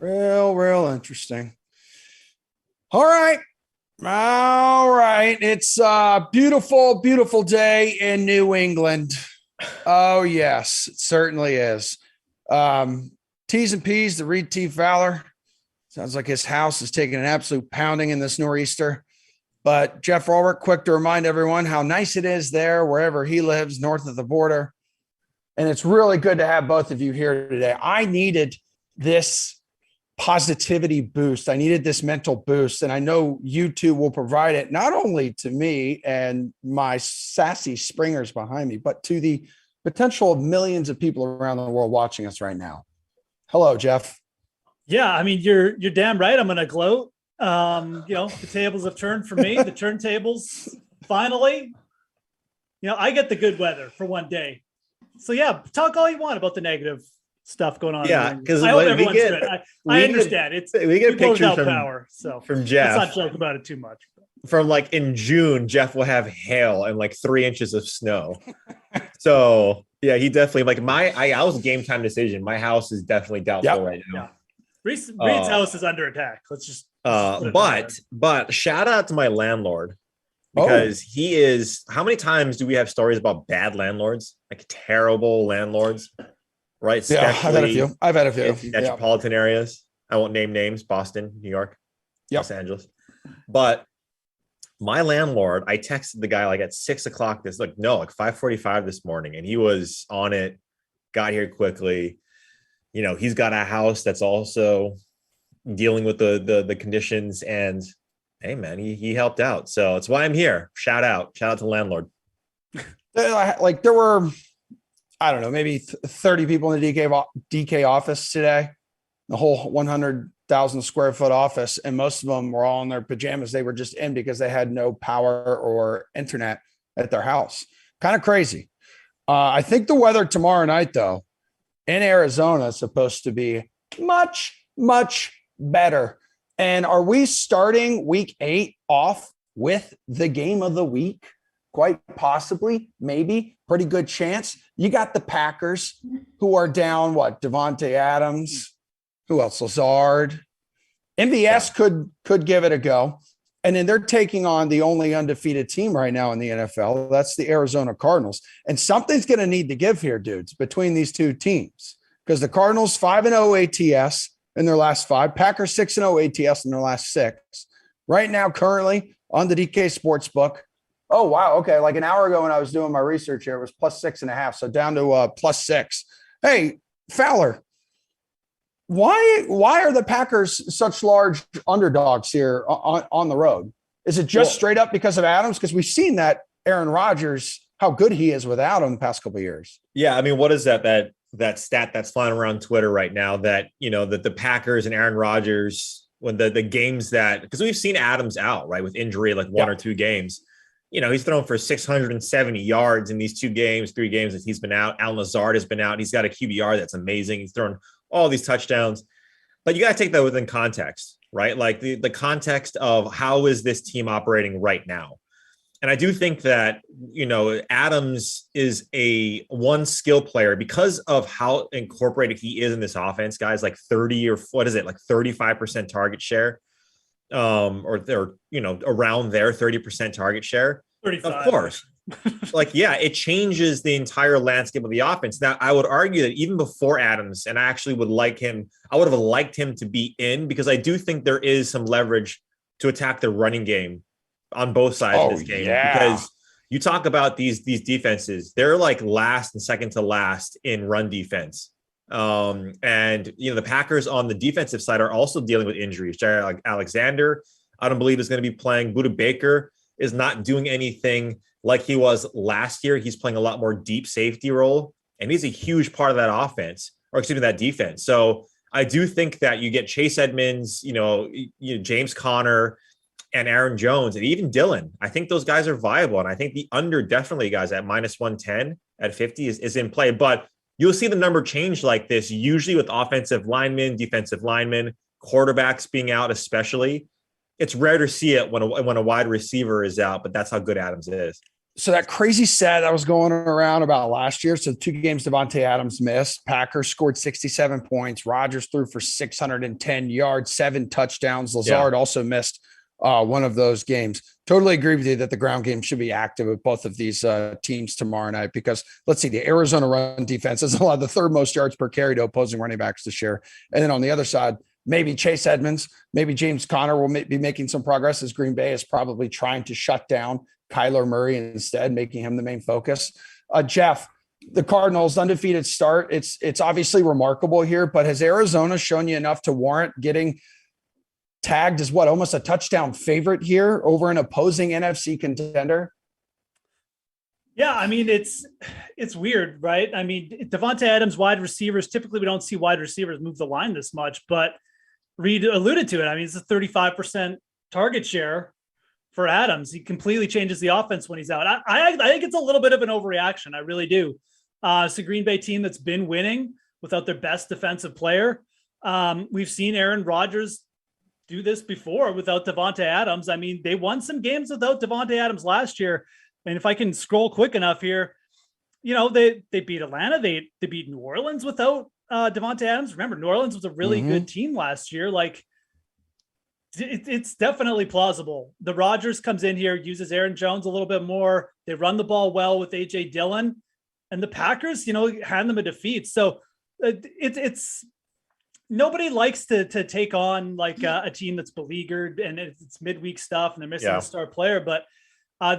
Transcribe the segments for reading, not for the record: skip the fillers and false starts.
Real interesting. All right. All right. It's a beautiful day in New England. Oh, yes, it certainly is. T's and P's, the Reid T. Fowler. Sounds like his house is taking an absolute pounding in this nor'easter. But Geoff Ulrich, quick to remind everyone how nice it is there, wherever he lives, north of the border. And it's really good to have both of you here today. I needed this positivity boost. I needed this mental boost. And I know you two will provide it, not only to me and my sassy springers behind me, but to the potential of millions of people around the world watching us right now. Hello, Geoff. Yeah, I mean, you're damn right. I'm going to gloat. The tables have turned for me. The turntables, finally. I get the good weather for one day. So yeah, talk all you want about the negative stuff going on. Yeah, because I hope everyone's good. I understand. We get pictures from power, so from Geoff. Let's not joke about it too much. From like in June, Geoff will have hail and like 3 inches of snow. So yeah, he definitely I was a game time decision. My house is definitely doubtful right now. Yeah. Reid's house is under attack. Let's just but shout out to my landlord, because he is. How many times do we have stories about bad landlords, like terrible landlords, right? Yeah, I've had a few in metropolitan areas. I won't name names: Boston, New York, Los Angeles. But my landlord, I texted the guy like at 6 o'clock. 5:45 this morning, and he was on it. Got here quickly. He's got a house that's also dealing with the conditions, and hey man, he helped out. So that's why I'm here. Shout out to the landlord. Like there were, I don't know, maybe 30 people in the DK office today, the whole 100,000 square foot office. And most of them were all in their pajamas. They were just in because they had no power or internet at their house. Kind of crazy. I think the weather tomorrow night though, in Arizona is supposed to be much better. And are we starting week 8 off with the game of the week? Quite possibly, maybe, pretty good chance. You got the Packers who are down, Devontae Adams, who else? Lazard. MVS could give it a go. And then they're taking on the only undefeated team right now in the NFL. That's the Arizona Cardinals. And something's going to need to give here, dudes, between these two teams. Because the Cardinals 5-0 ATS in their last 5. Packers 6-0 ATS in their last 6. Right now, currently on the DK Sportsbook. Oh, wow. Okay. Like an hour ago when I was doing my research here, it was +6.5. So down to +6. Hey, Fowler, why are the Packers such large underdogs here on the road? Is it just straight up because of Adams? Because we've seen that Aaron Rodgers, how good he is without him the past couple of years. Yeah. I mean, what is that stat that's flying around Twitter right now that, that the Packers and Aaron Rodgers, when the games because we've seen Adams out, right, with injury, like one or two games, he's thrown for 670 yards in these 3 games that he's been out. Alan Lazard has been out. He's got a QBR that's amazing. He's thrown all these touchdowns, but you got to take that within context, right? Like the context of how is this team operating right now? And I do think that, Adams is a one skill player because of how incorporated he is in this offense, guys, like 35% target share, or around there, 30% target share. 35. Of course. It changes the entire landscape of the offense. Now, I would argue that even before Adams, and I actually would I would have liked him to be in, because I do think there is some leverage to attack the running game on both sides of this game. Yeah. Because you talk about these defenses, they're like last and second to last in run defense. And the Packers on the defensive side are also dealing with injuries. Jared Alexander, I don't believe is going to be playing. Budda Baker is not doing anything like he was last year. He's playing a lot more deep safety role, and he's a huge part of that offense, or excuse me, that defense. So I do think that you get Chase Edmonds, James Conner, and Aaron Jones, and even Dylan. I think those guys are viable, and I think the under definitely, guys, at -110 at 50 is in play. But you'll see the number change like this, usually with offensive linemen, defensive linemen, quarterbacks being out especially. It's rare to see it when a wide receiver is out, but that's how good Adams is. So that crazy stat that was going around about last year. So 2 games Davante Adams missed. Packers scored 67 points. Rodgers threw for 610 yards, 7 touchdowns. Lazard also missed one of those games. Totally agree with you that the ground game should be active with both of these teams tomorrow night, because let's see, the Arizona run defense is allowed the 3rd most yards per carry to opposing running backs this year. And then on the other side, maybe Chase Edmonds, maybe James Conner will be making some progress, as Green Bay is probably trying to shut down Kyler Murray instead, making him the main focus. Geoff, the Cardinals undefeated start. It's obviously remarkable here, but has Arizona shown you enough to warrant getting tagged as almost a touchdown favorite here over an opposing NFC contender? Yeah, I mean, it's weird, right? I mean, Davante Adams, wide receivers, typically we don't see wide receivers move the line this much, but Reid alluded to it. I mean, it's a 35% target share for Adams. He completely changes the offense when he's out. I think it's a little bit of an overreaction. I really do. It's a Green Bay team that's been winning without their best defensive player. We've seen Aaron Rodgers do this before without Davante Adams. I mean, they won some games without Davante Adams last year. And if I can scroll quick enough here, they beat Atlanta. They beat New Orleans without Davante Adams. Remember, New Orleans was a really good team last year. Like, it's definitely plausible. The Rodgers comes in here, uses Aaron Jones a little bit more. They run the ball well with AJ Dillon, and the Packers, hand them a defeat. So it's nobody likes to take on like a team that's beleaguered and it's midweek stuff and they're missing a star player. But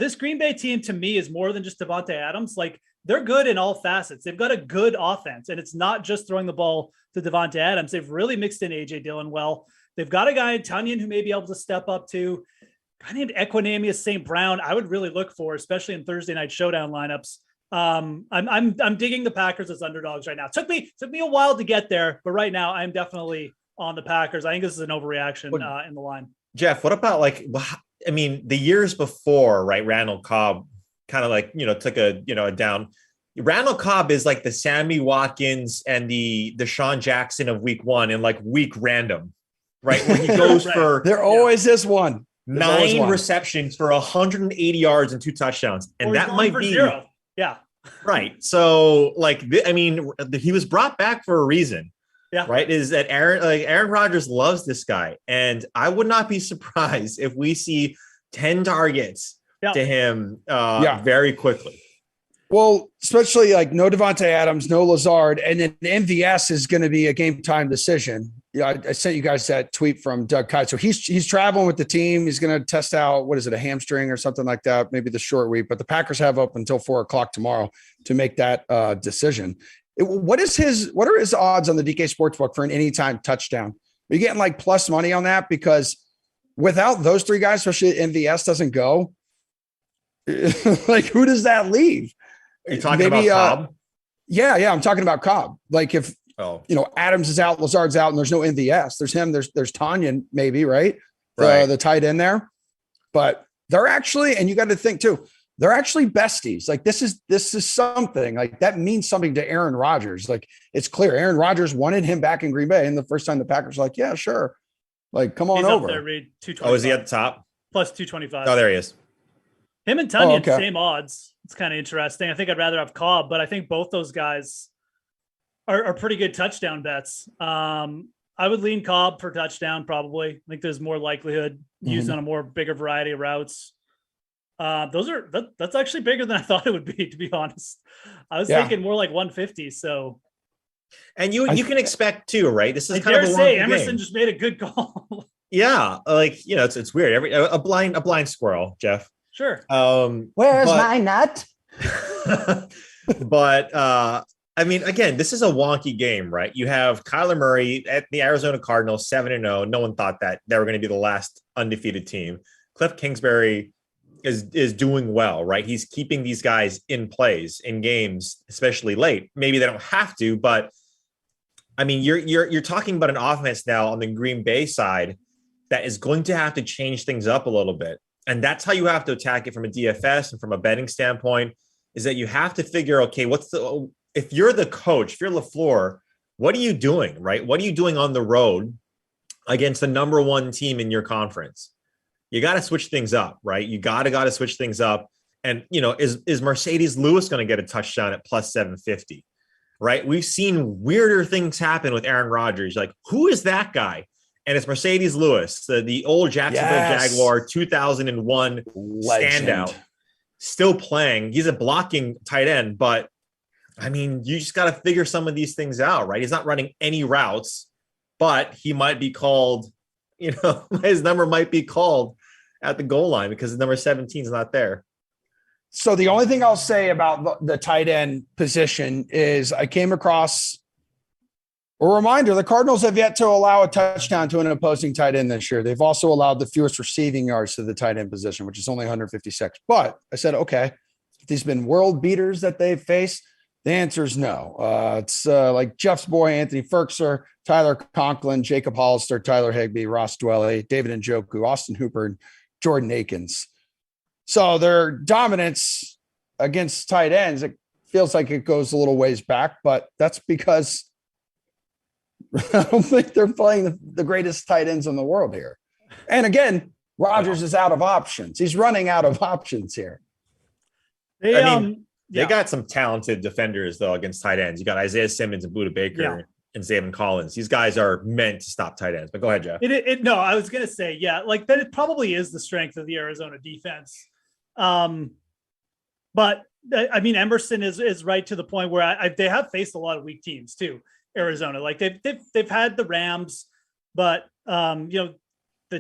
this Green Bay team to me is more than just Davante Adams. Like, they're good in all facets. They've got a good offense, and it's not just throwing the ball to Davante Adams. They've really mixed in AJ Dillon well. They've got a guy in Tunyon who may be able to step up to. A guy named Equinemius St. Brown, I would really look for, especially in Thursday night showdown lineups. I'm digging the Packers as underdogs right now. Took me a while to get there, but right now I'm definitely on the Packers. I think this is an overreaction in the line. Geoff, what about the years before, right? Randall Cobb kind of took a down. Randall Cobb is like the Sammy Watkins and the Deshaun Jackson of week 1 and like week random, right? Where he goes for there always is one. 9 receptions for 180 yards and 2 touchdowns. And that might be 0. Yeah. Right. So he was brought back for a reason. Yeah. Right. Is that Aaron Rodgers loves this guy. And I would not be surprised if we see 10 targets to him very quickly. Well, especially like no Davante Adams, no Lazard, and then the MVS is going to be a game time decision. I sent you guys that tweet from Doug Kite. So he's traveling with the team. He's going to test out, a hamstring or something like that, maybe the short week, but the Packers have up until 4:00 tomorrow to make that decision. What are his odds on the DK Sportsbook for an anytime touchdown? Are you getting like plus money on that? Because without those 3 guys, especially if MVS doesn't go, like, who does that leave? Are you talking about Cobb? Yeah. I'm talking about Cobb. Like, if Adams is out, Lazard's out, and there's no MVS. There's him. There's Tunyon, maybe, right? The tight end there. But they're actually, and you got to think too, they're actually besties. Like, this is something like that means something to Aaron Rodgers. Like, it's clear Aaron Rodgers wanted him back in Green Bay, and the first time the Packers were like, yeah, sure, like, come on He's over. Up there, Reid, 225. Oh, is he at the top? Plus 225. Oh, there he is. Him and Tunyon, same odds. It's kind of interesting. I think I'd rather have Cobb, but I think both those guys are pretty good touchdown bets. I would lean Cobb for touchdown, probably. I think there's more likelihood used on a more bigger variety of routes. That's actually bigger than I thought it would be, to be honest. I was thinking more like 150. So, and you can expect too, right? This is kind of a Emerson game. Just made a good call. Yeah, it's weird. A blind squirrel, Geoff. Sure. Where's my nut? But again, this is a wonky game, right? You have Kyler Murray at the Arizona Cardinals, 7-0. No one thought that they were going to be the last undefeated team. Cliff Kingsbury is doing well, right? He's keeping these guys in plays in games, especially late. Maybe they don't have to, but you're talking about an offense now on the Green Bay side that is going to have to change things up a little bit. And that's how you have to attack it from a DFS and from a betting standpoint, is that you have to figure, okay, if you're the coach, if you're LaFleur, what are you doing, right? What are you doing on the road against the number 1 team in your conference? You got to switch things up, right? You got to switch things up. And, is Mercedes Lewis going to get a touchdown at plus 750? Right? We've seen weirder things happen with Aaron Rodgers. Like, who is that guy? And it's Mercedes Lewis, the old Jacksonville Jaguar 2001 Legend. standout, still playing. He's a blocking tight end, but I mean, you just got to figure some of these things out, right? He's not running any routes, but he might be called, his number might be called at the goal line because number 17 is not there. So the only thing I'll say about the tight end position is I came across a reminder. The Cardinals have yet to allow a touchdown to an opposing tight end this year. They've also allowed the fewest receiving yards to the tight end position, which is only 156. But I said, okay, if these been world beaters that they've faced, the answer is no. It's like Jeff's boy, Anthony Ferkser, Tyler Conklin, Jacob Hollister, Tyler Higbee, Ross Dwelly, David Njoku, Austin Hooper, and Jordan Akins. So their dominance against tight ends, it feels like it goes a little ways back, but that's because I don't think they're playing the greatest tight ends in the world here. And again, Rodgers is out of options. He's running out of options here. They got some talented defenders, though, against tight ends. You got Isaiah Simmons and Buda Baker and Zayvon Collins. These guys are meant to stop tight ends. But go ahead, Geoff. No, I was going to say, like that it probably is the strength of the Arizona defense. But I mean, Emerson is right to the point where they have faced a lot of weak teams too. Arizona, like they've had the Rams, but the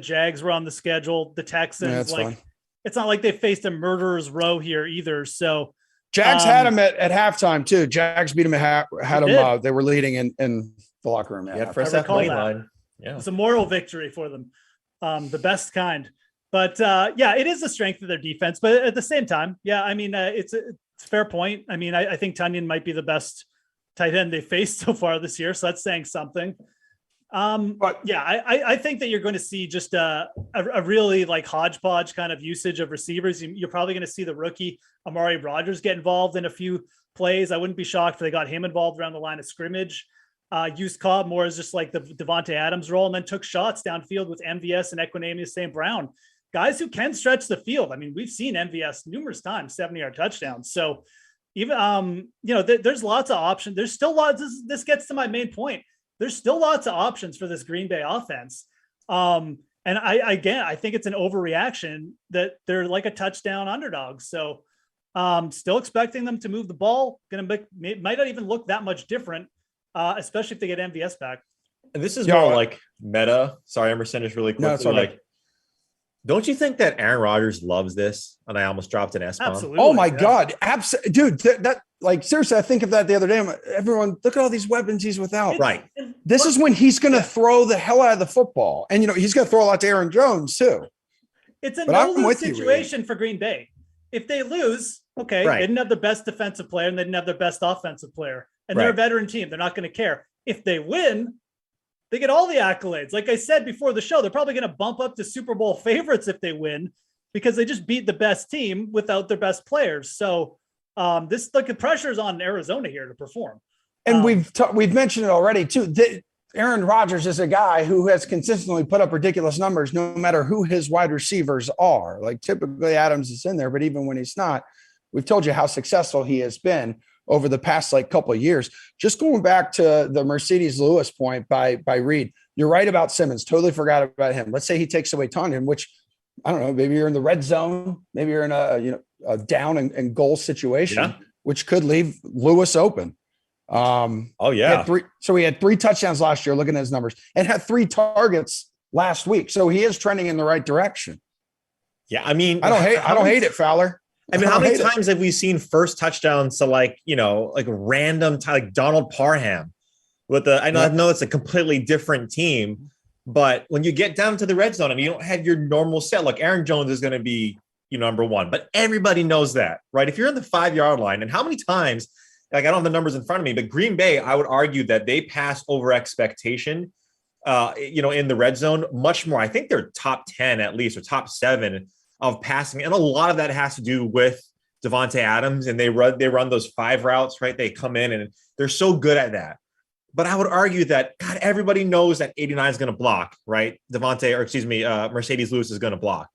Jags were on the schedule. The Texans, fine. It's not like they faced a murderer's row here either. So Jags had him at halftime too. Jags beat him had him. They were leading in the locker room. Yeah, first half money line. Yeah, it's a moral victory for them, the best kind. But it is the strength of their defense. But at the same time, I mean, it's a fair point. I mean, I think Tunyon might be the best tight end they faced so far this year, so that's saying something. I think that you're going to see just a really like hodgepodge kind of usage of receivers. You're probably going to see the rookie Amari Rodgers get involved in a few plays. I wouldn't be shocked if they got him involved around the line of scrimmage. Used Cobb more as just like the Devontae Adams role, and then took shots downfield with MVS and Equanimeous St. Brown, guys who can stretch the field. I mean, we've seen MVS numerous times, 70-yard touchdowns. So even there's lots of options. There's still lots. This gets to my main point. There's still lots of options for this Green Bay offense. And I think it's an overreaction that they're like a touchdown underdog. So still expecting them to move the ball. Might not even look that much different, especially if they get MVS back. And this is more like meta. Sorry, Emerson, just really quickly. No, don't you think that Aaron Rodgers loves this? And I almost dropped an S-bomb. Absolutely. Oh my God. Dude, that like, seriously, I think of that the other day. Everyone, look at all these weapons he's without. Right. This is when he's going to throw the hell out of the football. And, he's going to throw a lot to Aaron Jones too. It's a no-lose situation for Green Bay. If they lose, okay, they didn't have the best defensive player and they didn't have their best offensive player. And they're a veteran team. They're not going to care. If they win, they get all the accolades. Like I said before the show, they're probably going to bump up to Super Bowl favorites if they win because they just beat the best team without their best players. So the pressure is on Arizona here to perform. And we've mentioned it already too. Aaron Rodgers is a guy who has consistently put up ridiculous numbers, no matter who his wide receivers are. Like typically Adams is in there, but even when he's not, we've told you how successful he has been over the past couple of years. Just going back to the Mercedes Lewis point by Reid, you're right about Simmons. Totally forgot about him. Let's say he takes away Tunyon, which I don't know, maybe you're in the red zone, maybe you're in a down and goal situation, which could leave Lewis open. He had he had 3 touchdowns last year, looking at his numbers, and had 3 targets last week. So he is trending in the right direction. Yeah. I mean, I don't hate it, Fowler. I mean, how many times have we seen first touchdowns to like random, like Donald Parham with I know it's a completely different team, but when you get down to the red zone, I mean, you don't have your normal set. Look, Aaron Jones is going to be, number one, but everybody knows that, right? If you're in the 5-yard line, and how many times, like I don't have the numbers in front of me, but Green Bay, I would argue that they pass over expectation, in the red zone much more. I think they're top 10 at least, or top 7 of passing. And a lot of that has to do with Devontae Adams, and they run those 5 routes, right? They come in and they're so good at that. But I would argue that, God, everybody knows that 89 is going to block, right? Mercedes Lewis is going to block.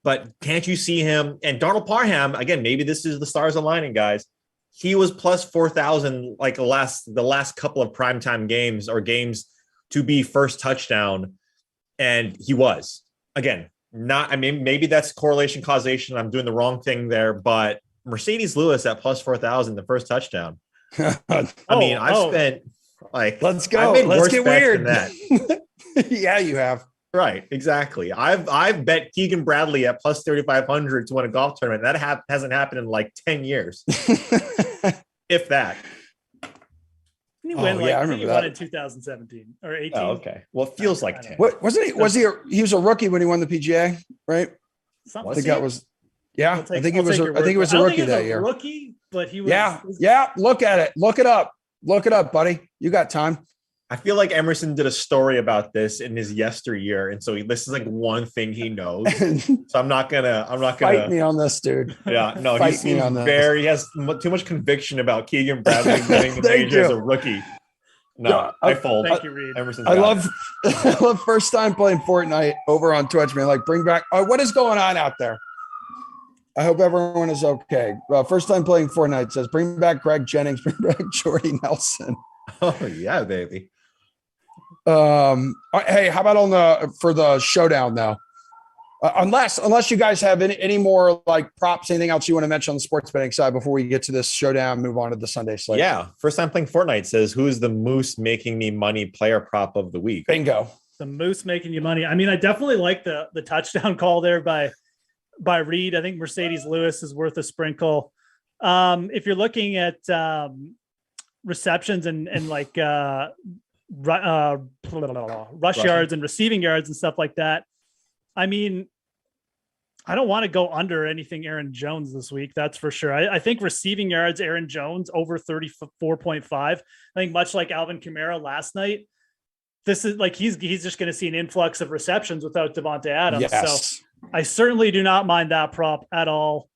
But can't you see him? And Darnell Parham, again, maybe this is the stars aligning, guys. He was plus 4,000 like the last couple of primetime games or games to be first touchdown. And he was. Again, maybe that's correlation causation. I'm doing the wrong thing there, but Mercedes Lewis at plus 4,000, the first touchdown. I've spent like, let's go. Let's get weird. Than that. Yeah, you have. Right, exactly. I've bet Keegan Bradley at plus 3,500 to win a golf tournament. That hasn't happened in like 10 years, if that. He won I remember that. Won in 2017 or 18. Oh, okay. Well, it feels like 10. What wasn't he? He was a rookie when he won the PGA, right? Something. I think that was. Yeah, I think he was a rookie that year. Rookie, but he was. Yeah. Look at it. Look it up, buddy. You got time. I feel like Emerson did a story about this in his yesteryear, and so this is like one thing he knows. So I'm not gonna fight me on this, dude. Yeah, no, he seems he has too much conviction about Keegan Bradley winning the major as a rookie. No, I fold. Thank you, Reid. I love first time playing Fortnite over on Twitch, man. Like, bring back. What is going on out there? I hope everyone is okay. First time playing Fortnite says, bring back Greg Jennings, bring back Jordy Nelson. Oh yeah, baby. Hey, how about for the showdown though? Unless you guys have any more like props, anything else you want to mention on the sports betting side before we get to this showdown, move on to the Sunday slate. Yeah. First time playing Fortnite says, who's the Moose making me money player prop of the week? Bingo. The Moose making you money. I mean, I definitely like the touchdown call there by Reid. I think Mercedes Lewis is worth a sprinkle. If you're looking at receptions and like rush yards and receiving yards and stuff like that, I mean, I don't want to go under anything Aaron Jones this week. That's for sure. I think receiving yards, Aaron Jones over 34.5. I think much like Alvin Kamara last night, this is like he's just going to see an influx of receptions without Devontae Adams. Yes. So I certainly do not mind that prop at all.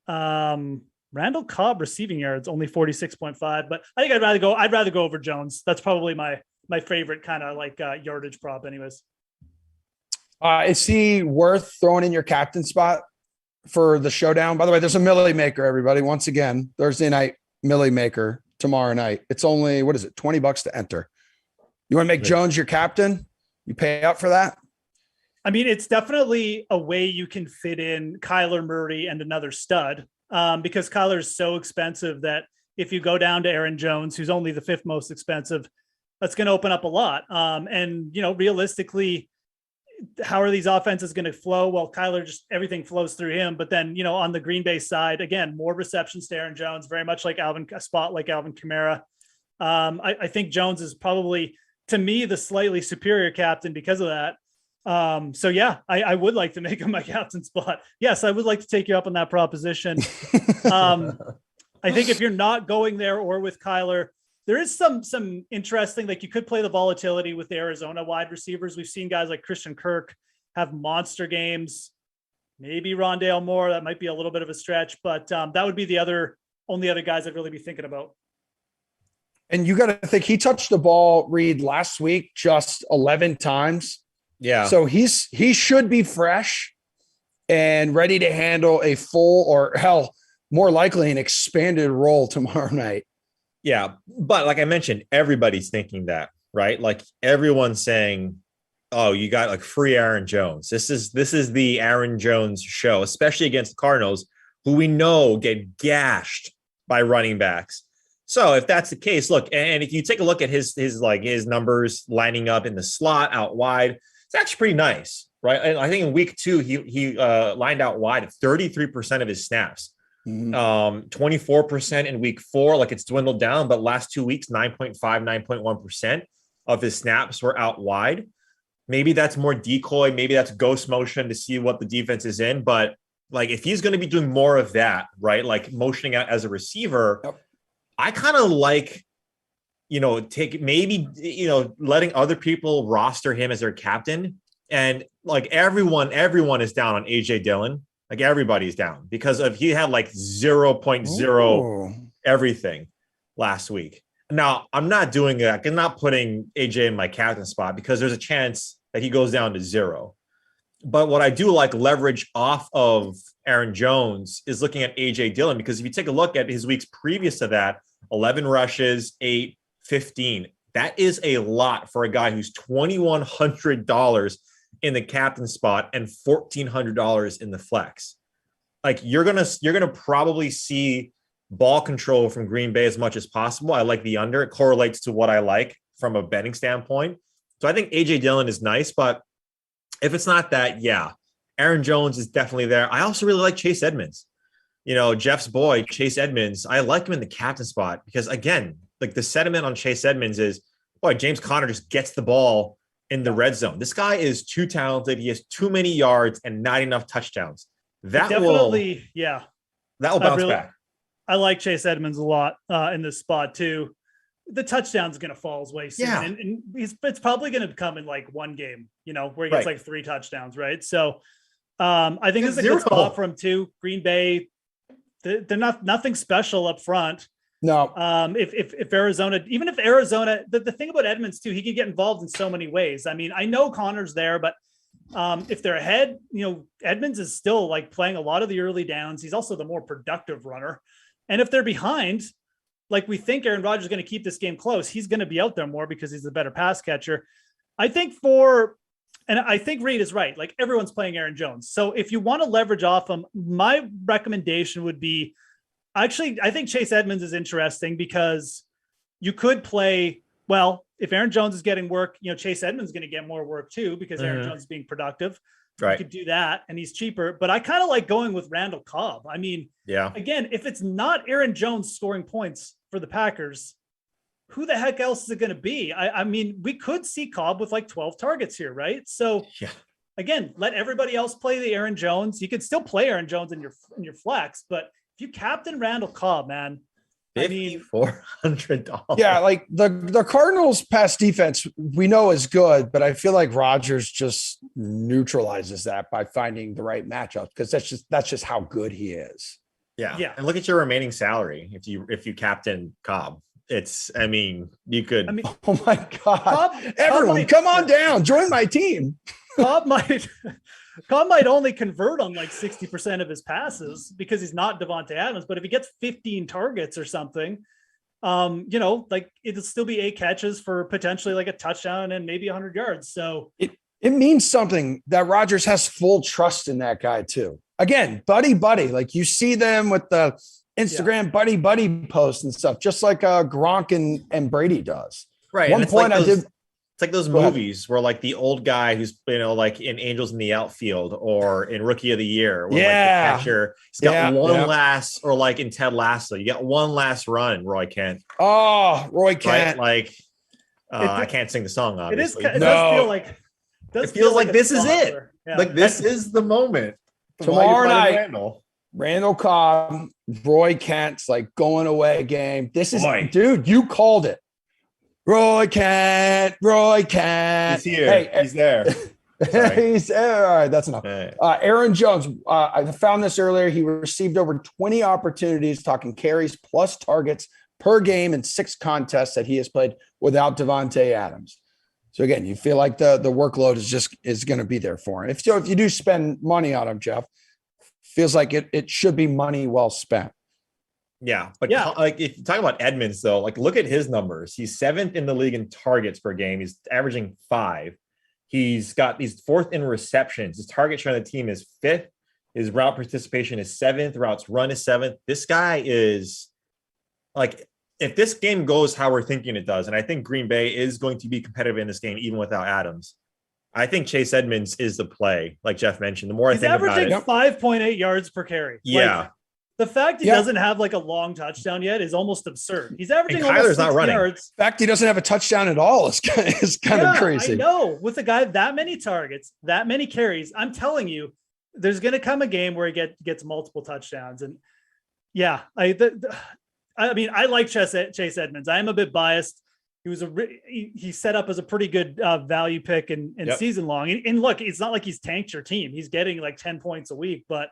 Randall Cobb receiving yards only 46.5, but I think I'd rather go over Jones. That's probably my favorite kind of like yardage prop anyways. Is he worth throwing in your captain spot for the showdown? By the way, there's a Millie Maker, everybody. Once again, Thursday night Millie Maker tomorrow night. It's only, what is it? $20 to enter. You want to make Jones your captain? You pay up for that? I mean, it's definitely a way you can fit in Kyler Murray and another stud because Kyler is so expensive that if you go down to Aaron Jones, who's only the fifth most expensive, that's going to open up a lot. And, you know, realistically, how are these offenses going to flow? Well, Kyler, just everything flows through him. But then, you know, on the Green Bay side, again, more receptions to Aaron Jones, very much like Alvin Kamara. I think Jones is probably, to me, the slightly superior captain because of that. So yeah, I would like to make him my captain spot. Yes, I would like to take you up on that proposition. I think if you're not going there or with Kyler, there is some interesting, like you could play the volatility with the Arizona wide receivers. We've seen guys like Christian Kirk have monster games. Maybe Rondale Moore, that might be a little bit of a stretch, but that would be the only other guys I'd really be thinking about. And you got to think he touched the ball, Reid, last week just 11 times. Yeah. So he should be fresh and ready to handle a full, or hell, more likely an expanded role tomorrow night. Yeah. But like I mentioned, everybody's thinking that, right? Like everyone's saying, oh, you got like free Aaron Jones. This is the Aaron Jones show, especially against the Cardinals, who we know get gashed by running backs. So if that's the case, look, and if you take a look at his numbers lining up in the slot out wide, it's actually pretty nice, right? And I think in week 2, he lined out wide at 33% of his snaps. 24% in week 4, like it's dwindled down, but last 2 weeks, 9.1% of his snaps were out wide. Maybe that's more decoy. Maybe that's ghost motion to see what the defense is in. But like, if he's going to be doing more of that, right? Like motioning out as a receiver, yep. I kind of like, letting other people roster him as their captain. And like everyone is down on AJ Dillon. Like everybody's down because he had like 0.0 everything last week. Now I'm not doing that. I'm not putting AJ in my captain spot because there's a chance that he goes down to 0. But what I do like leverage off of Aaron Jones is looking at AJ Dillon, because if you take a look at his weeks previous to that, 11 rushes, 8, 15. That is a lot for a guy who's $2,100 in the captain spot and $1,400 in the flex. Like you're gonna probably see ball control from Green Bay as much as possible. I like the under. It correlates to what I like from a betting standpoint. So I think AJ Dillon is nice, but if it's not that, yeah, Aaron Jones is definitely there. I also really like Chase Edmonds. You know, Jeff's boy, Chase Edmonds. I like him in the captain spot because, again, like the sentiment on Chase Edmonds is, boy, James Conner just gets the ball in the red zone. This guy is too talented. He has too many yards and not enough touchdowns. That will bounce back. I like Chase Edmonds a lot in this spot too. The touchdown's going to fall his way soon. Yeah. And it's probably going to come in like one game, you know, where he gets like 3 touchdowns, right? So I think this is a good spot for him too. Green Bay, they're nothing special up front. No. If Arizona, even if Arizona, the thing about Edmonds too, he can get involved in so many ways. I mean, I know Connor's there, but if they're ahead, you know, Edmonds is still like playing a lot of the early downs. He's also the more productive runner. And if they're behind, like we think Aaron Rodgers is going to keep this game close, he's going to be out there more because he's a better pass catcher. I think Reid is right. Like everyone's playing Aaron Jones. So if you want to leverage off him, my recommendation would be, actually, I think Chase Edmonds is interesting because you could play, well, if Aaron Jones is getting work, you know, Chase Edmonds is going to get more work too because Aaron Jones is being productive. Right. You could do that and he's cheaper, but I kind of like going with Randall Cobb. I mean, again, if it's not Aaron Jones scoring points for the Packers, who the heck else is it going to be? I mean, we could see Cobb with like 12 targets here, right? So again, let everybody else play the Aaron Jones. You could still play Aaron Jones in your flex, but if you captain Randall Cobb, man, $5,400. Yeah, like the Cardinals' pass defense we know is good, but I feel like Rodgers just neutralizes that by finding the right matchup because that's just how good he is. Yeah. And look at your remaining salary if you captain Cobb. You could. Oh my God! Everyone, come on down, join my team. Cobb might only convert on like 60% of his passes because he's not Devontae Adams. But if he gets 15 targets or something, you know, like it'll still be 8 catches for potentially like a touchdown and maybe 100 yards. So it means something that Rodgers has full trust in that guy too. Again, buddy, like you see them with the Instagram buddy posts and stuff, just like Gronk and Brady does. Right. One point I did. It's like those movies where like the old guy who's, you know, like in Angels in the Outfield or in Rookie of the Year, where like the catcher, he's got one last, or like in Ted Lasso, you got one last run, Roy Kent. Oh, Roy Kent. Right? Like, I can't sing the song, obviously. It does feel like this is it. Yeah. Like this is the moment. Tomorrow night, Randall Cobb, Roy Kent's like going away game. This is, dude, you called it. Roy Kent. He's here. Hey, he's there. He's there. All right, that's enough. Hey. Aaron Jones, I found this earlier. He received over 20 opportunities, talking carries plus targets per game in 6 contests that he has played without Devontae Adams. So again, you feel like the workload is going to be there for him. If you do spend money on him, Geoff, feels like it should be money well spent. Yeah, but like if you talk about Edmonds, though, like look at his numbers. He's 7th in the league in targets per game. He's averaging 5. He's 4th in receptions. His target share on the team is 5th. His route participation is 7th. Routes run is 7th. This guy is like, if this game goes how we're thinking it does, and I think Green Bay is going to be competitive in this game even without Adams, I think Chase Edmonds is the play. Like Geoff mentioned, the more he's averaging 5.8 yards per carry. Yeah. Like, the fact he doesn't have like a long touchdown yet is almost absurd. He's averaging almost 6 not running. yards. The fact he doesn't have a touchdown at all is kind of crazy. I know. With a guy that many targets, that many carries, I'm telling you, there's going to come a game where he gets multiple touchdowns. And I mean, I like Chase Edmonds. I am a bit biased. He was he set up as a pretty good value pick in season long. And look, it's not like he's tanked your team. He's getting like 10 points a week, but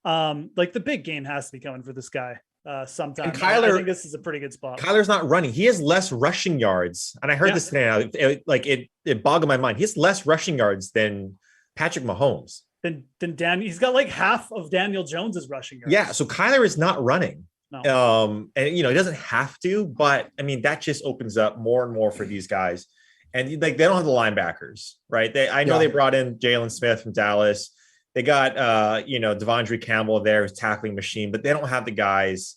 like the big game has to be coming for this guy sometime. And Kyler, I think this is a pretty good spot. Kyler's not running. He has less rushing yards. And I heard this today. It boggled my mind. He has less rushing yards than Patrick Mahomes. Then he's got like half of Daniel Jones's rushing yards. Yeah, so Kyler is not running. No. And he doesn't have to, but I mean that just opens up more and more for these guys. And like they don't have the linebackers, right? I know they brought in Jalen Smith from Dallas. They got Devondre Campbell there, who's tackling machine, but they don't have the guys.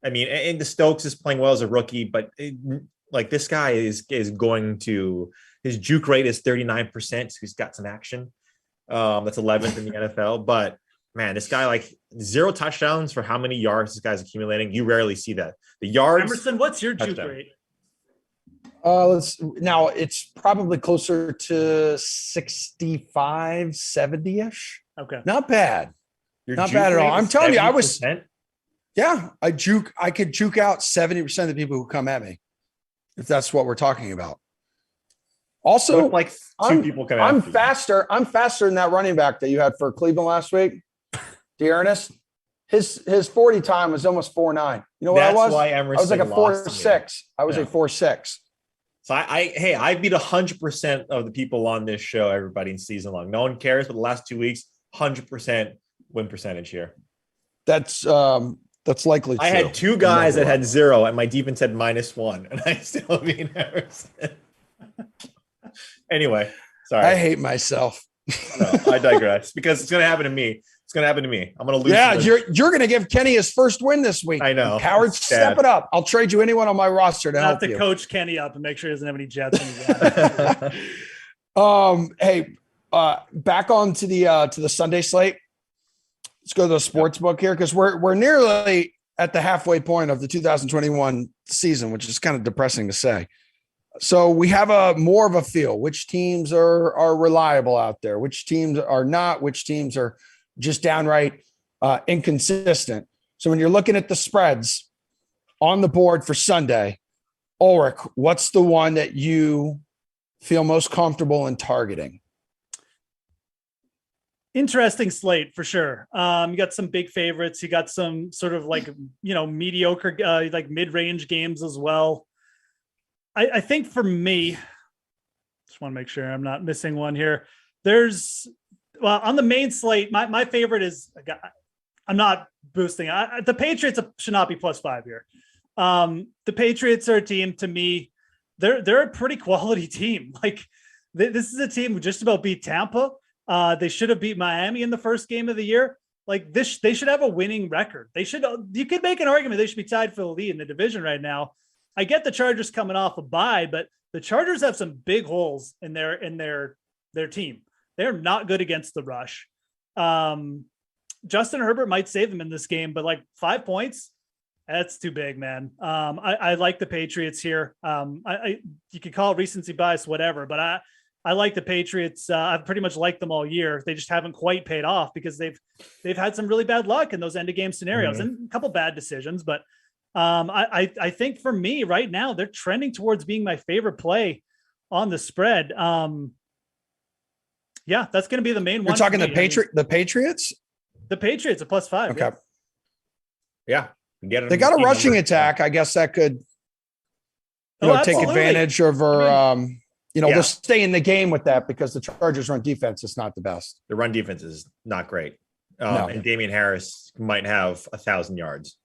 I mean, and the Stokes is playing well as a rookie, but this guy is going to, his juke rate is 39%. So he's got some action. That's 11th in the NFL. But man, this guy, like 0 touchdowns for how many yards this guy's accumulating. You rarely see that. The yards. Emerson, what's your juke rate? Now it's probably closer to 65, 70-ish. Okay. Not bad. Not bad at all. I'm telling you, I could juke out 70% of the people who come at me, if that's what we're talking about. Also, like two people come I'm faster than that running back that you had for Cleveland last week. Dearness. His 40 time was almost 4.9. You know what I was? Why I was like a 4.6. I was a 4.6. So I beat 100% of the people on this show, everybody in season long. No one cares, but the last 2 weeks, 100% win percentage here. That's likely true. I had 2 guys that had 0 and my defense had -1 and I still beat Emerson. Anyway, sorry. I hate myself. No, I digress because it's going to happen to me. It's going to happen to me. I'm going to lose. Yeah, you're going to give Kenny his first win this week. I know. Coward, step it up. I'll trade you anyone on my roster to help you. Coach Kenny up and make sure he doesn't have any Jets. Hey, back on to the Sunday slate. Let's go to the sports book here because we're nearly at the halfway point of the 2021 season, which is kind of depressing to say. So we have more of a feel which teams are reliable out there, which teams are not, which teams are just downright inconsistent. So when you're looking at the spreads on the board for Sunday, Ulrich, what's the one that you feel most comfortable in targeting? Interesting slate for sure. You got some big favorites. You got some sort of mediocre, mid-range games as well. I think for me, just want to make sure I'm not missing one here. On the main slate, my favorite is, I'm not boosting. The Patriots should not be +5 here. The Patriots are a team, to me, they're a pretty quality team. Like this is a team who just about beat Tampa. They should have beat Miami in the first game of the year. Like this, they should have a winning record. You could make an argument they should be tied for the lead in the division right now. I get the Chargers coming off a bye, but the Chargers have some big holes in their team. They're not good against the rush. Justin Herbert might save them in this game, but 5 points, that's too big, man. I like the Patriots here. You could call it recency bias, whatever, but I like the Patriots. I've pretty much liked them all year. They just haven't quite paid off because they've had some really bad luck in those end of game scenarios and a couple bad decisions, but I think for me right now, they're trending towards being my favorite play on the spread. Yeah, that's going to be the main one. You're talking the Patriots? The Patriots are +5. Okay. Yeah. They got a rushing attack. I guess that could, take advantage over, they'll stay in the game with that because the Chargers run defense is not the best. The run defense is not great. No. And Damian Harris might have 1,000 yards.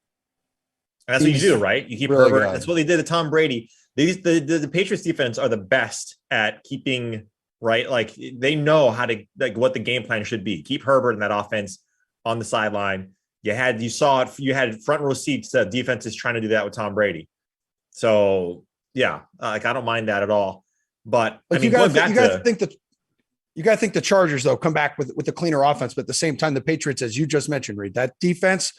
And that's what you do, right? You keep really Herbert. good. That's what they did to Tom Brady. The Patriots defense are the best at keeping, right? Like they know how to, what the game plan should be. Keep Herbert in that offense on the sideline. You had front row seats. Defenses trying to do that with Tom Brady. So yeah, I don't mind that at all. But you gotta think the Chargers though come back with a cleaner offense, but at the same time, the Patriots, as you just mentioned, Reid, that defense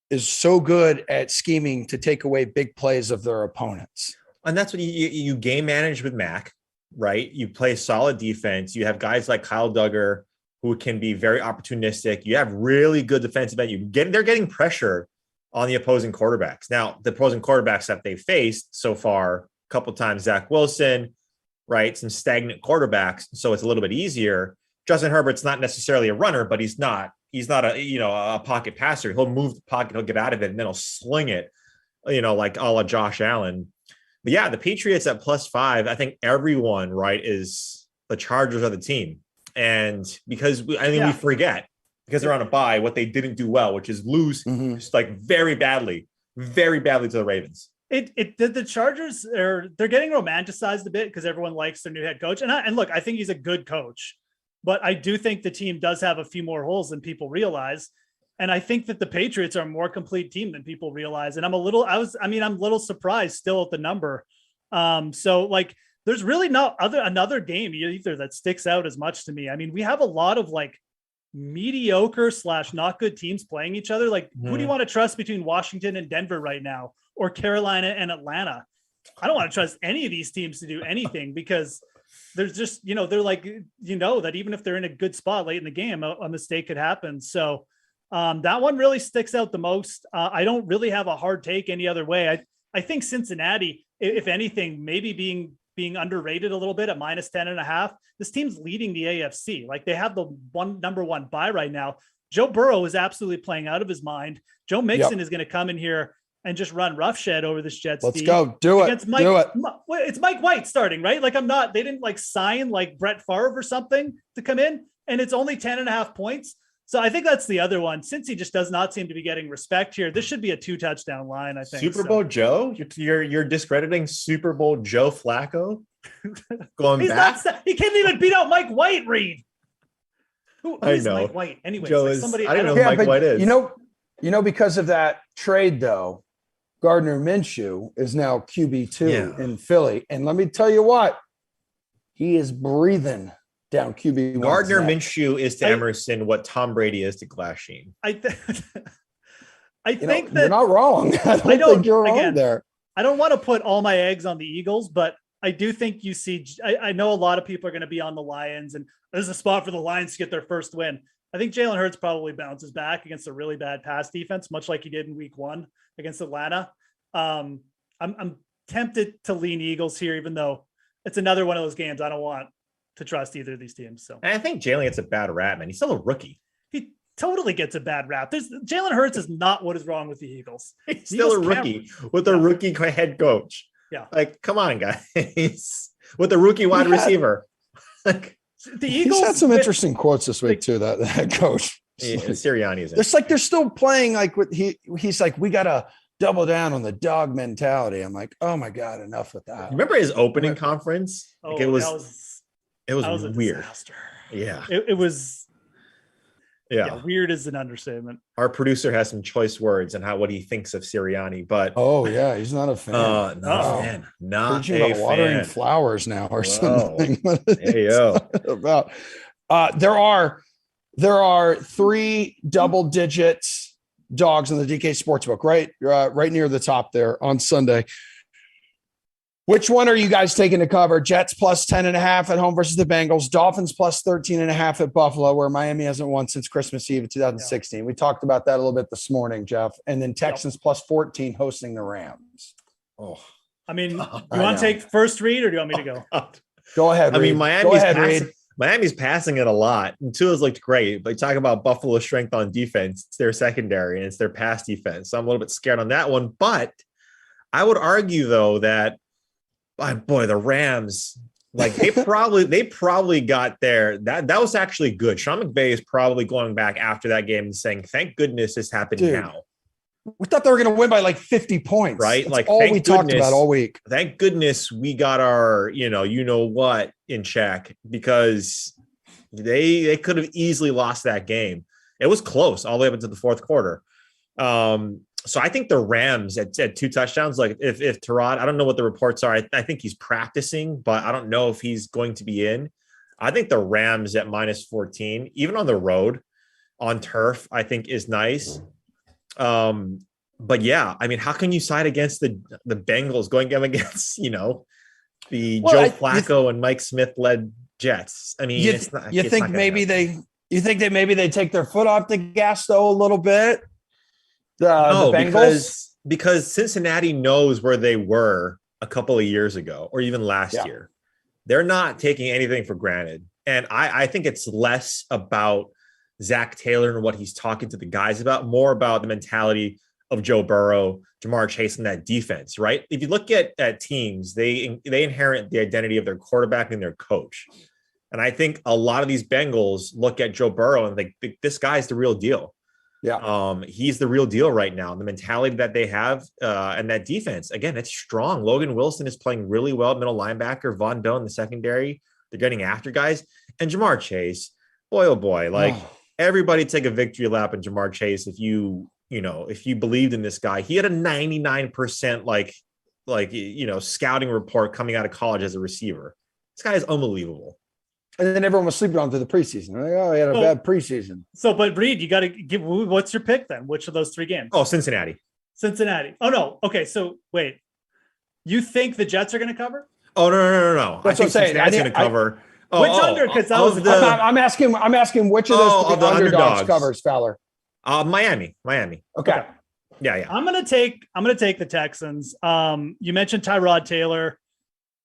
is so good at scheming to take away big plays of their opponents. And that's what you game manage with Mac, right? You play solid defense. You have guys like Kyle Duggar who can be very opportunistic. You have really good defensive end. They're getting pressure on the opposing quarterbacks. Now, the opposing quarterbacks that they've faced so far, a couple times, Zach Wilson, right? Some stagnant quarterbacks. So it's a little bit easier. Justin Herbert's not necessarily a runner, but he's not a pocket passer. He'll move the pocket, he'll get out of it, and then he'll sling it, like a la Josh Allen. But yeah, the Patriots at +5, I think everyone, right, is the Chargers are the team. And because I think we forget, because they're on a bye, what they didn't do well, which is lose just like very badly to the Ravens. The Chargers they're getting romanticized a bit because everyone likes their new head coach. And look, I think he's a good coach, but I do think the team does have a few more holes than people realize. And I think that the Patriots are a more complete team than people realize. And I'm a little surprised still at the number. So like, there's really not another game either that sticks out as much to me. I mean, we have a lot of like mediocre / not good teams playing each other. Like, who do you want to trust between Washington and Denver right now, or Carolina and Atlanta? I don't want to trust any of these teams to do anything because there's just, they're like, that even if they're in a good spot late in the game, a mistake could happen. So that one really sticks out the most. I don't really have a hard take any other way. I think Cincinnati, if anything, maybe being underrated a little bit at -10.5. This team's leading the AFC. Like, they have the number one bye right now. Joe Burrow is absolutely playing out of his mind. Joe Mixon is going to come in here and just run roughshed over this Jets. Let's go. Do it. It's Mike White starting, right? Like, they didn't like sign like Brett Favre or something to come in, and it's only 10.5 points. So I think that's the other one. Since he just does not seem to be getting respect here, this should be a 2-touchdown line, I think. Super Bowl Joe? You're discrediting Super Bowl Joe Flacco? Going back? He can't even beat out Mike White, Reid. Who is know. Mike White? Anyway, Joe like is, somebody I don't know who Mike White is. Because of that trade, though, Gardner Minshew is now QB2 in Philly. And let me tell you what, he is breathing down QB1. Gardner Minshew is to Emerson what Tom Brady is to Glass Sheen. I think that you're not wrong. I don't think you're wrong there. I don't want to put all my eggs on the Eagles, but I do think you see. I know a lot of people are going to be on the Lions, and there's a spot for the Lions to get their first win. I think Jalen Hurts probably bounces back against a really bad pass defense, much like he did in Week 1 against Atlanta. I'm tempted to lean Eagles here, even though it's another one of those games I don't want to trust either of these teams. So I think Jalen gets a bad rap, man. He's still a rookie. He totally gets a bad rap. Jalen Hurts is not what is wrong with the Eagles. He's still a rookie with a rookie head coach. Yeah. Like, come on, guys. With a rookie wide receiver. The Eagles He's had some interesting quotes this week too, that head coach. Yeah, Sirianni is. It's like they're still playing like what he's like, we gotta double down on the dog mentality. I'm like, oh my God, enough with that. Remember his opening conference? Like, it was weird. A disaster. Yeah. It was weird is an understatement. Our producer has some choice words on what he thinks of Sirianni, but he's not a fan. Not a fan. Not a fan. Watering flowers now or something. Hey, yo. About there are 3 double-digit dogs on the DK Sportsbook, right near the top there on Sunday. Which one are you guys taking to cover? Jets plus 10.5 at home versus the Bengals. Dolphins plus 13.5 at Buffalo, where Miami hasn't won since Christmas Eve of 2016. Yeah. We talked about that a little bit this morning, Geoff. And then Texans plus 14 hosting the Rams. Oh, I mean, you want to take first read, or do you want me to go? Go ahead, Reid. I mean, Miami's passing it a lot. And Tua's looked great, but talk about Buffalo's strength on defense. It's their secondary and it's their pass defense. So I'm a little bit scared on that one. But I would argue, though, that the Rams, like they probably got there. That was actually good. Sean McVay is probably going back after that game and saying, thank goodness this happened now. We thought they were going to win by like 50 points. Right? That's like all we talked about all week. Thank goodness we got our, what in check, because they could have easily lost that game. It was close all the way up into the fourth quarter. So I think the Rams at 2 touchdowns, like if Tyrod, I don't know what the reports are. I think he's practicing, but I don't know if he's going to be in. I think the Rams at minus 14, even on the road on turf, I think is nice. But yeah, I mean, how can you side against the Bengals going against, Joe Flacco and Mike Smith led Jets? I mean, you think maybe they take their foot off the gas though a little bit. No, because Cincinnati knows where they were a couple of years ago or even last year. They're not taking anything for granted. And I think it's less about Zach Taylor and what he's talking to the guys about, more about the mentality of Joe Burrow, Jamar Chase, and that defense, right? If you look at teams, they inherit the identity of their quarterback and their coach. And I think a lot of these Bengals look at Joe Burrow and think this guy's the real deal. Yeah. He's the real deal right now. The mentality that they have and that defense, again, it's strong. Logan Wilson is playing really well at middle linebacker. Von Doe in the secondary. They're getting after guys. And Jamar Chase, boy, oh boy, everybody take a victory lap in Jamar Chase. If you believed in this guy, he had a 99% scouting report coming out of college as a receiver. This guy is unbelievable. And then everyone was sleeping on through the preseason. Like, oh, he had a bad preseason. So, but Reid, you got to give. What's your pick then? Which of those 3 games? Oh, Cincinnati. Oh no. Okay. So wait, you think the Jets are going to cover? Oh no. I think Cincinnati's going to cover. Which under? Because that was I'm asking which of those the underdogs covers, Fowler. Miami. Okay. Yeah. I'm gonna take the Texans. You mentioned Tyrod Taylor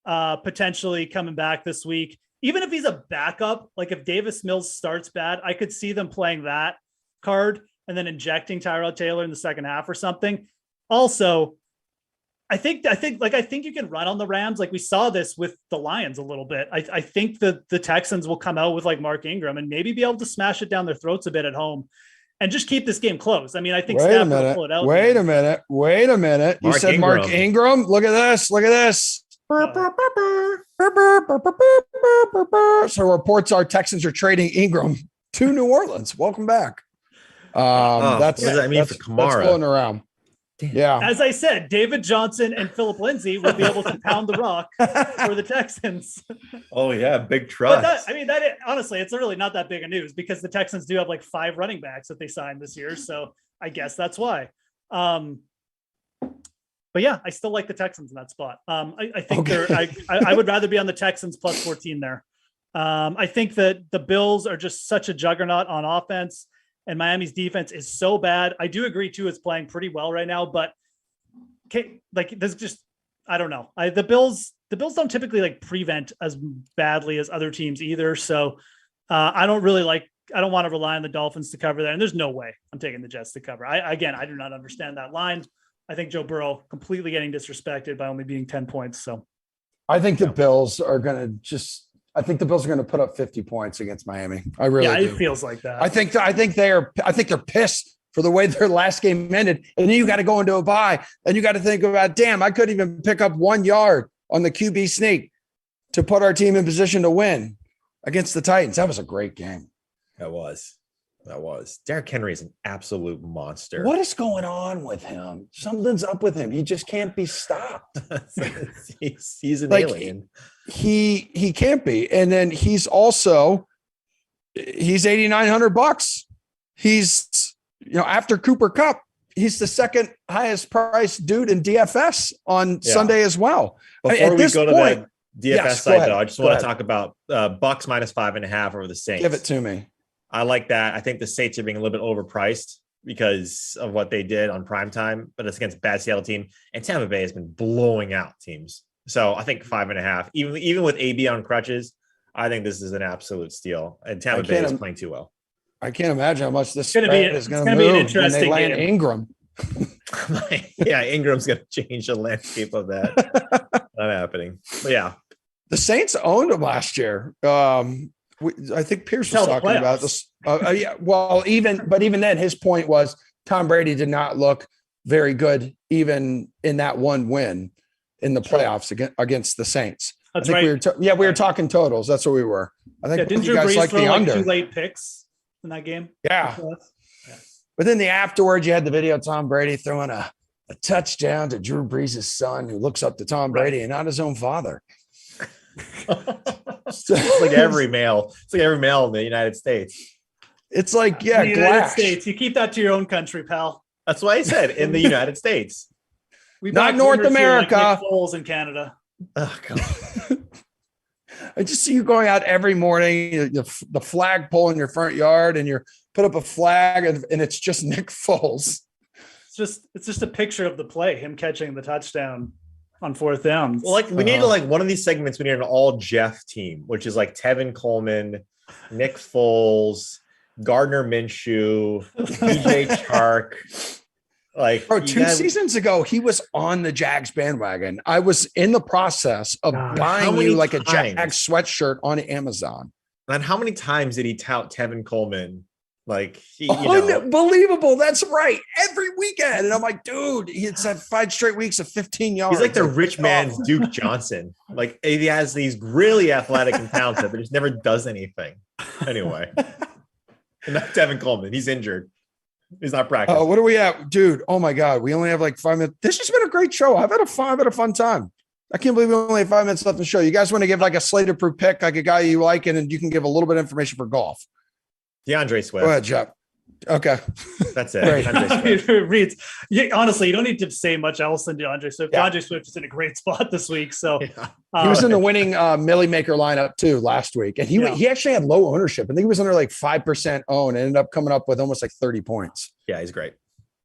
potentially coming back this week. Even if he's a backup, like if Davis Mills starts bad, I could see them playing that card and then injecting Tyrod Taylor in the second half or something. Also, I think you can run on the Rams. Like we saw this with the Lions a little bit. I think the Texans will come out with like Mark Ingram and maybe be able to smash it down their throats a bit at home and just keep this game close. I mean, I think Stafford will pull it out. Wait a minute. You said Mark Ingram. Look at this. So reports are Texans are trading Ingram to New Orleans. Welcome back. What does that mean for Kamara? That's floating around. Damn. Yeah. As I said, David Johnson and Philip Lindsay will be able to pound the rock for the Texans. Oh yeah, big trust. Honestly, it's really not that big of news because the Texans do have like 5 running backs that they signed this year. So I guess that's why. But yeah, I still like the Texans in that spot. I think I would rather be on the Texans plus 14 there. I think that the Bills are just such a juggernaut on offense and Miami's defense is so bad. I do agree too. It's playing pretty well right now, but there's just, I don't know. The Bills don't typically like prevent as badly as other teams either. So I don't want to rely on the Dolphins to cover that. And there's no way I'm taking the Jets to cover. I do not understand that line. I think Joe Burrow completely getting disrespected by only being 10 points. So I think the Bills are going to put up 50 points against Miami. I really do. It feels like that. I think they're pissed for the way their last game ended. And then you got to go into a bye and you got to think about, damn, I couldn't even pick up 1 yard on the QB sneak to put our team in position to win against the Titans. That was a great game. That was. Derrick Henry is an absolute monster. What is going on with him? Something's up with him. He just can't be stopped. he's an alien. He can't be. And then he's $8,900. He's, after Cooper Kupp, he's the second highest priced dude in DFS on Sunday as well. Before we go to the DFS site, though, I just want to talk about Bucks minus 5.5 over the Saints. Give it to me. I like that. I think the Saints are being a little bit overpriced because of what they did on primetime, but it's against a bad Seattle team. And Tampa Bay has been blowing out teams. So I think 5.5, even with AB on crutches, I think this is an absolute steal. And Tampa Bay is playing too well. I can't imagine how much this is going to be an interesting game. Ingram. Yeah, Ingram's going to change the landscape of that. Not happening. But yeah. The Saints owned them last year. I think Pierce was talking about this. Even then, his point was Tom Brady did not look very good, even in that one win in the playoffs against the Saints. That's right. We were talking totals. That's what we were. I think didn't you guys like the under. 2 late picks in that game? Yeah. But then afterwards, you had the video of Tom Brady throwing a touchdown to Drew Brees' son, who looks up to Tom Brady and not his own father. It's like every male. It's like every male in the United States. It's like, in the United States. You keep that to your own country, pal. That's what I said. In the United States. Not North America. Like Nick Foles in Canada. Oh, God. I just see you going out every morning, the flagpole in your front yard, and you put up a flag, and it's just Nick Foles. It's just a picture of the play, him catching the touchdown on 4th down. Well, we need to one of these segments. We need an all Geoff team, which is like Devin Coleman, Nick Foles, Gardner Minshew, DJ Chark. Like, Bro, 2 seasons ago, he was on the Jags bandwagon. I was in the process of how buying many you like a times? Jags sweatshirt on Amazon. And how many times did he tout Devin Coleman? Like, you know, Unbelievable. That's right. Every weekend. And I'm like, dude, it's had 5 straight weeks of 15 yards. he's like the rich man's Duke Johnson. Like, he has these really athletic and talented, but just never does anything. Anyway, not Devin Coleman. He's injured. He's not practicing. What are we at, dude? Oh my God, we only have like 5 minutes. This has been a great show. I've had a fun time. I can't believe we only have 5 minutes left in the show. You guys want to give like a Slate approved pick, like a guy you like, and then you can give a little bit of information for golf. DeAndre Swift. Go ahead, Geoff. Okay, That's it. Right. DeAndre Swift. Reid's, honestly, you don't need to say much else than DeAndre Swift. Yeah. DeAndre Swift is in a great spot this week. So Yeah. he was in the winning Millie Maker lineup too last week, and he actually had low ownership. I think he was under like 5% own, and ended up coming up with almost like 30 points. Yeah, he's great.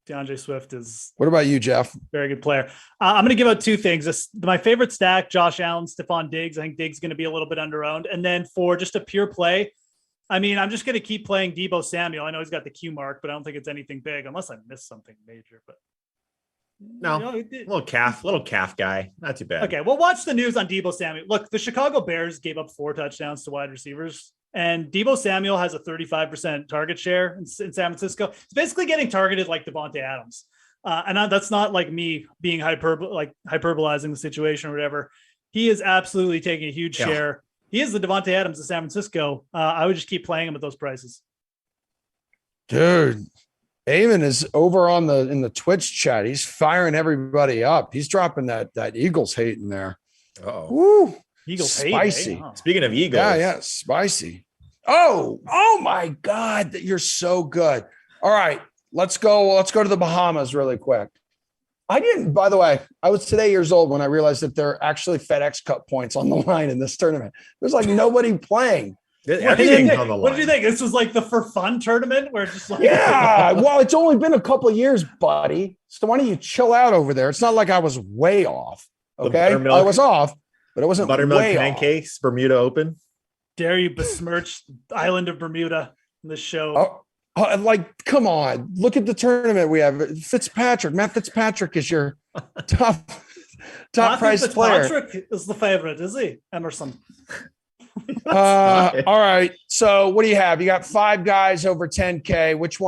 DeAndre Swift is What about you, Geoff? very good player. I'm going to give out 2 things. My favorite stack, Josh Allen, Stephon Diggs. I think Diggs is going to be a little bit underowned. And then for just a pure play, I mean, I'm just going to keep playing Deebo Samuel. I know he's got the Q mark, but I don't think it's anything big unless I missed something major. But No, little calf guy. Not too bad. Okay, well, watch the news on Deebo Samuel. Look, the Chicago Bears gave up 4 touchdowns to wide receivers, and Deebo Samuel has a 35% target share in San Francisco. It's basically getting targeted like Devontae Adams. That's not like me being hyperbolizing the situation or whatever. He is absolutely taking a huge share. He is the Devontae Adams of San Francisco. I would just keep playing him at those prices. Dude, Eamon is over in the Twitch chat. He's firing everybody up. He's dropping that Eagles hate in there. Oh, Woo. Eagles Spicy. hate, eh? speaking of Eagles, Yeah, spicy. Oh my God, you're so good. All right, let's go to the Bahamas really quick. By the way, I was today years old when I realized that there are actually FedEx Cup points on the line in this tournament. There's like nobody playing. everything's on the line. What did you think? This was like the for fun tournament where it's just like, Yeah, well, it's only been a couple of years, buddy. So why don't you chill out over there? It's not like I was way off. Okay, I was off, but it wasn't Buttermilk way pancakes, Bermuda Open. dare you besmirch the island of Bermuda in this show? Like, come on, look at the tournament we have. Matt Fitzpatrick is your top price player. Patrick is the favorite, is he? Emerson. All right. So what do you have? You got 5 guys over 10K. Which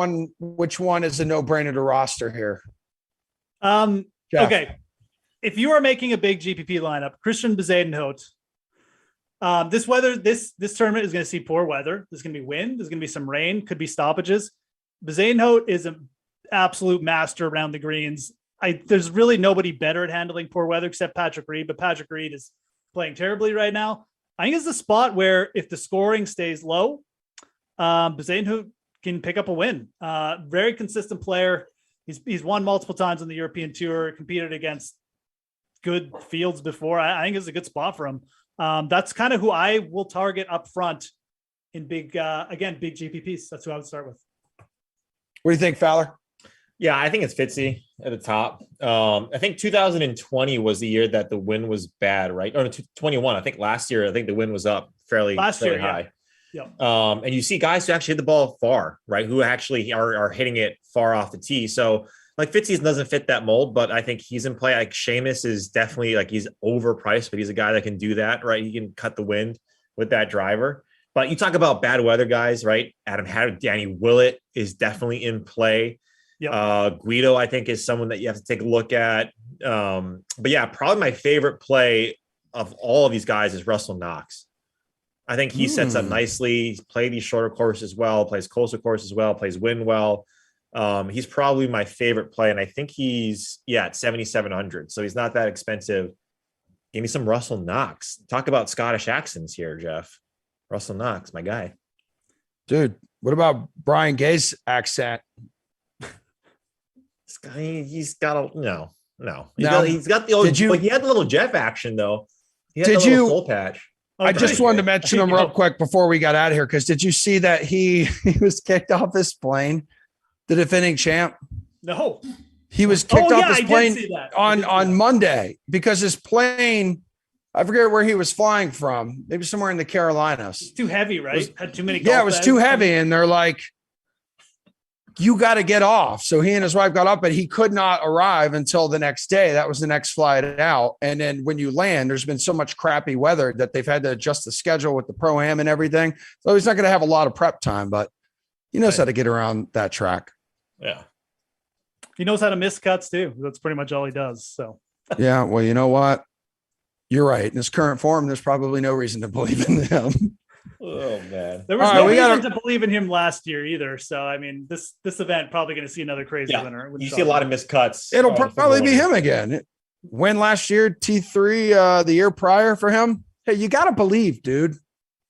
one is a no-brainer to roster here? Geoff. Okay. If you are making a big GPP lineup, Christian Bezuidenhout, this tournament is going to see poor weather. There's going to be wind. There's going to be some rain. Could be stoppages. Bezuidenhout is an absolute master around the greens. There's really nobody better at handling poor weather except Patrick Reid, but Patrick Reid is playing terribly right now. I think it's the spot where if the scoring stays low, Bezuidenhout can pick up a win. Very consistent player. He's won multiple times on the European Tour, competed against good fields before. I think it's a good spot for him. That's kind of who I will target up front in big GPPs. That's who I would start with. What do you think, Fowler? Yeah, I think it's Fitzy at the top. I think 2020 was the year that the wind was bad, right? Or 21. I think last year, the wind was up fairly high. Yeah. And you see guys who actually hit the ball far, right? Who actually are hitting it far off the tee. So like Fitzy doesn't fit that mold, but I think he's in play. Like Seamus is definitely like he's overpriced, but he's a guy that can do that, right? He can cut the wind with that driver. But you talk about bad weather guys, right? Danny Willett is definitely in play. Yep. Guido, I think, is someone that you have to take a look at. But yeah, probably my favorite play of all of these guys is Russell Knox. I think he sets up nicely. He's played these shorter courses well, plays closer courses well, plays wind well. He's probably my favorite play, and I think he's at 7,700, so he's not that expensive. Give me some Russell Knox. Talk about Scottish accents here, Geoff. Russell Knox, my guy. Dude, what about Brian Gay's accent? He's got a no. He's got the old. He had the little Geoff action though. He had the little soul patch. I just wanted to mention him real quick before we got out of here, because did you see that he was kicked off his plane? The defending champ. No, he was kicked off his plane on Monday because his plane, I forget where he was flying from, maybe somewhere in the Carolinas. It's too heavy, right? Had too many. Yeah, it was too heavy. And they're like, you got to get off. So he and his wife got up, but he could not arrive until the next day. That was the next flight out. And then when you land, there's been so much crappy weather that they've had to adjust the schedule with the Pro-Am and everything. So he's not going to have a lot of prep time, but he knows how to get around that track. Yeah. He knows how to miss cuts too. That's pretty much all he does. So yeah, well, you know what? You're right. In his current form, there's probably no reason to believe in him. Oh man. There was no reason to believe in him last year either. So I mean, this event probably going to see another crazy winner. You see a lot of missed cuts. It'll probably be him again. Win last year, T3 the year prior for him. Hey, you got to believe, dude.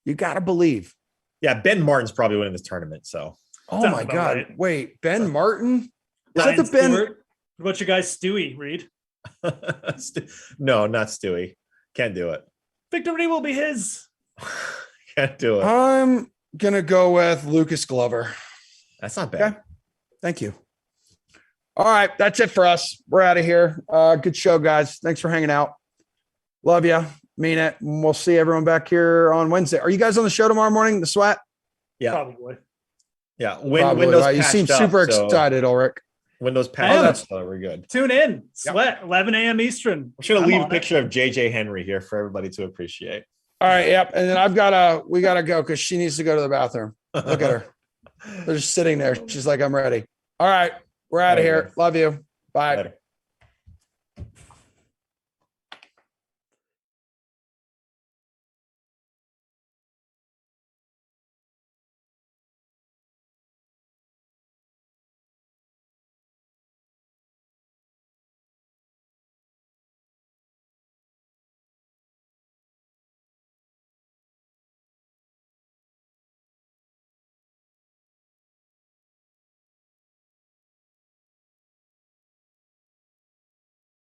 You got to believe. Yeah, Ben Martin's probably winning this tournament. So. Oh my God! Right. Wait, Ben Martin? Is Ryan that the Ben? Stewart? What about your guy Stewie, Reid? No, not Stewie. Can't do it. Victory will be his. Can't do it. I'm gonna go with Lucas Glover. That's not bad. Okay. Thank you. All right, that's it for us. We're out of here. Good show, guys. Thanks for hanging out. Love you. Mean it. And we'll see everyone back here on Wednesday. Are you guys on the show tomorrow morning? The Sweat? Yeah. Probably. Yeah. Windows. Right. You seem super excited, Ulrich. Windows patched up, so we're good. Tune in. Sweat, 11 a.m. Eastern. I'm just gonna leave a picture of JJ Henry here for everybody to appreciate. All right. Yep. And then we gotta go because she needs to go to the bathroom. Look at her. They're just sitting there. She's like, I'm ready. All right. We're out of here. Love you. Bye. Later.